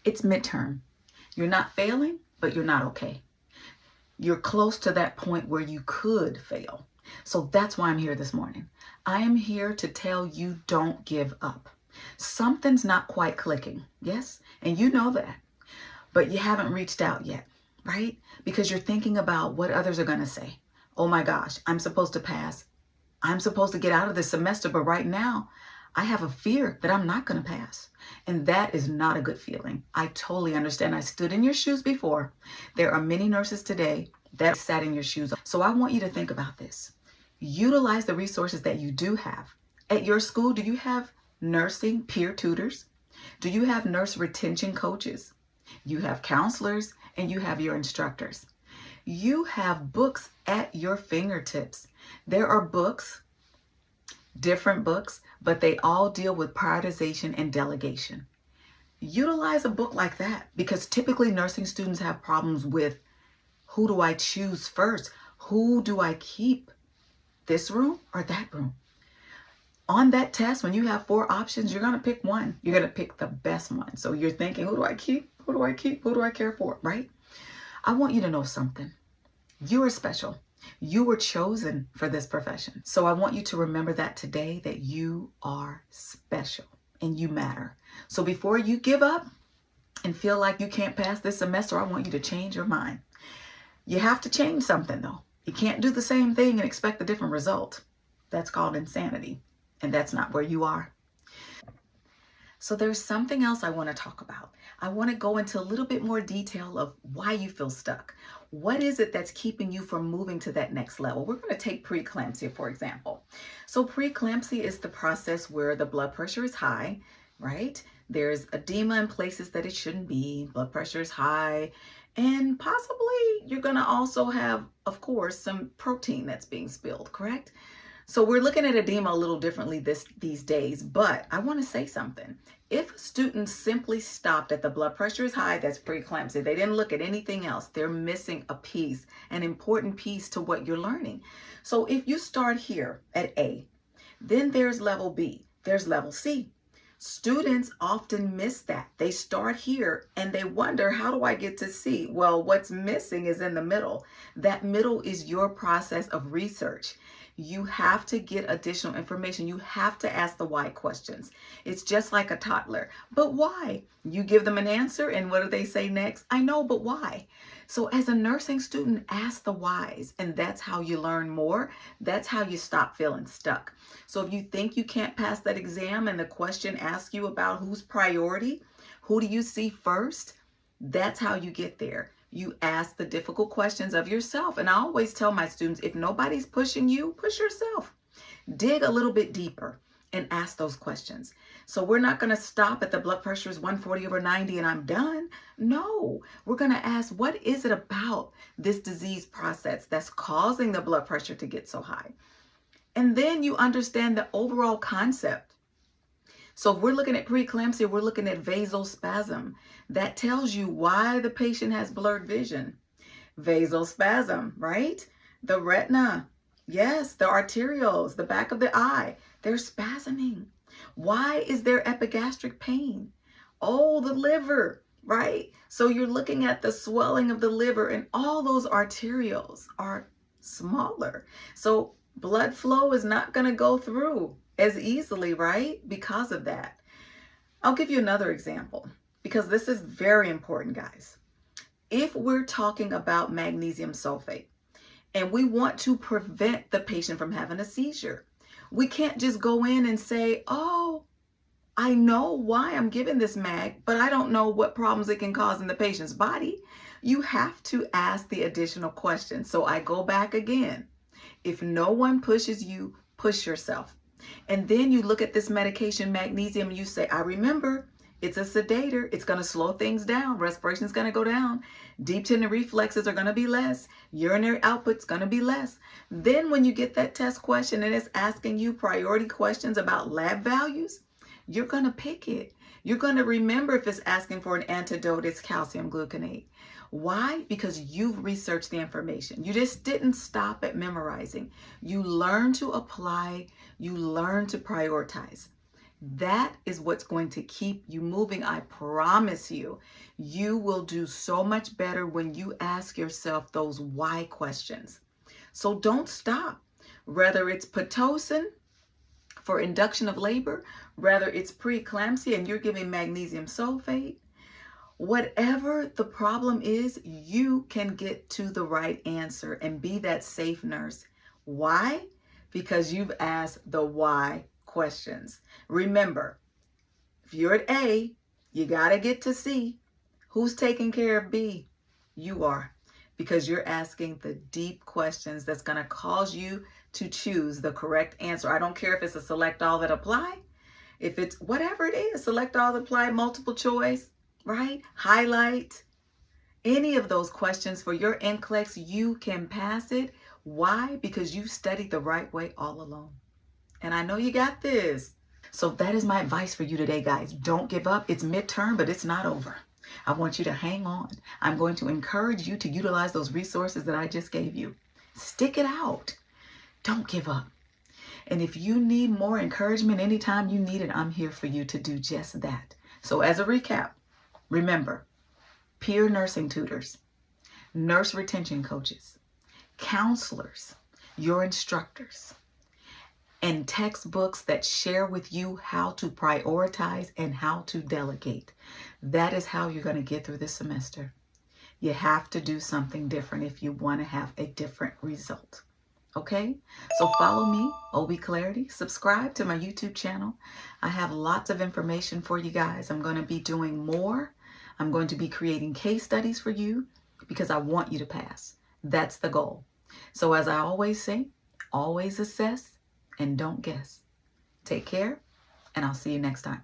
It's midterm. You're not failing, but you're not okay. You're close to that point where you could fail. So that's why I'm here this morning. I am here to tell you don't give up. Something's not quite clicking, yes? And you know that, but you haven't reached out yet, right? Because you're thinking about what others are going to say. Oh my gosh, I'm supposed to pass. I'm supposed to get out of this semester, but right now I have a fear that I'm not going to pass. And that is not a good feeling. I totally understand. I stood in your shoes before. There are many nurses today that sat in your shoes. So I want you to think about this. Utilize the resources that you do have. At your school, do you have nursing peer tutors? Do you have nurse retention coaches? You have counselors and you have your instructors. You have books at your fingertips. There are books, different books, but they all deal with prioritization and delegation. Utilize a book like that because typically nursing students have problems with who do I choose first? Who do I keep? This room or that room? On that test, when you have 4 options, you're going to pick one. You're going to pick the best one. So you're thinking, who do I keep? Who do I keep? Who do I care for? Right? I want you to know something. You are special. You were chosen for this profession. So I want you to remember that today, that you are special and you matter. So before you give up and feel like you can't pass this semester, I want you to change your mind. You have to change something though. You can't do the same thing and expect a different result. That's called insanity. And that's not where you are. So there's something else I want to talk about. I want to go into a little bit more detail of why you feel stuck. What is it that's keeping you from moving to that next level? We're going to take preeclampsia, for example. So preeclampsia is the process where the blood pressure is high, right? There's edema in places that it shouldn't be. Blood pressure is high. And possibly you're going to also have, of course, some protein that's being spilled, correct? So we're looking at edema a little differently these days, but I want to say something. If a student simply stopped at the blood pressure is high, that's preeclampsia. They didn't look at anything else. They're missing a piece, an important piece to what you're learning. So if you start here at A, then there's level B, there's level C. Students often miss that. They start here and they wonder, how do I get to C? Well, what's missing is in the middle. That middle is your process of research. You have to get additional information. You have to ask the why questions. It's just like a toddler. But why? You give them an answer and what do they say next? I know, but why? So as a nursing student, ask the whys, and that's how you learn more. That's how you stop feeling stuck. So if you think you can't pass that exam and the question asks you about who's priority, who do you see first? That's how you get there. You ask the difficult questions of yourself. And I always tell my students, if nobody's pushing you, push yourself. Dig a little bit deeper and ask those questions. So we're not going to stop at the blood pressure is 140/90 and I'm done. No, we're going to ask, what is it about this disease process that's causing the blood pressure to get so high? And then you understand the overall concept. So if we're looking at preeclampsia, we're looking at vasospasm. That tells you why the patient has blurred vision. Vasospasm, right? The retina, yes, the arterioles, the back of the eye, they're spasming. Why is there epigastric pain? Oh, the liver, right? So you're looking at the swelling of the liver and all those arterioles are smaller. So blood flow is not going to go through as easily, right? Because of that. I'll give you another example because this is very important, guys. If we're talking about magnesium sulfate and we want to prevent the patient from having a seizure, we can't just go in and say, oh, I know why I'm giving this mag, but I don't know what problems it can cause in the patient's body. You have to ask the additional questions. So I go back again. If no one pushes you, push yourself. And then you look at this medication, magnesium, and you say, I remember, it's a sedator. It's going to slow things down. Respiration is going to go down. Deep tendon reflexes are going to be less. Urinary output's going to be less. Then when you get that test question and it's asking you priority questions about lab values, you're going to pick it. You're going to remember if it's asking for an antidote, it's calcium gluconate. Why? Because you've researched the information. You just didn't stop at memorizing. You learn to apply. You learn to prioritize. That is what's going to keep you moving. I promise you, you will do so much better when you ask yourself those why questions. So don't stop. Whether it's Pitocin for induction of labor, whether it's preeclampsia and you're giving magnesium sulfate, whatever the problem is, you can get to the right answer and be that safe nurse. Why? Because you've asked the why questions. Remember, if you're at A, you got to get to C. Who's taking care of B? You are, because you're asking the deep questions that's going to cause you to choose the correct answer. I don't care if it's a select all that apply, if it's whatever it is, select all that apply, multiple choice, right? Highlight. Any of those questions for your NCLEX, you can pass it. Why? Because you studied the right way all along. And I know you got this. So that is my advice for you today, guys. Don't give up. It's midterm, but it's not over. I want you to hang on. I'm going to encourage you to utilize those resources that I just gave you. Stick it out. Don't give up. And if you need more encouragement anytime you need it, I'm here for you to do just that. So as a recap, remember, peer nursing tutors, nurse retention coaches, counselors, your instructors, and textbooks that share with you how to prioritize and how to delegate. That is how you're going to get through this semester. You have to do something different if you want to have a different result. Okay? So follow me, OB Clarity. Subscribe to my YouTube channel. I have lots of information for you guys. I'm going to be doing more. I'm going to be creating case studies for you because I want you to pass. That's the goal. So as I always say, always assess and don't guess. Take care, and I'll see you next time.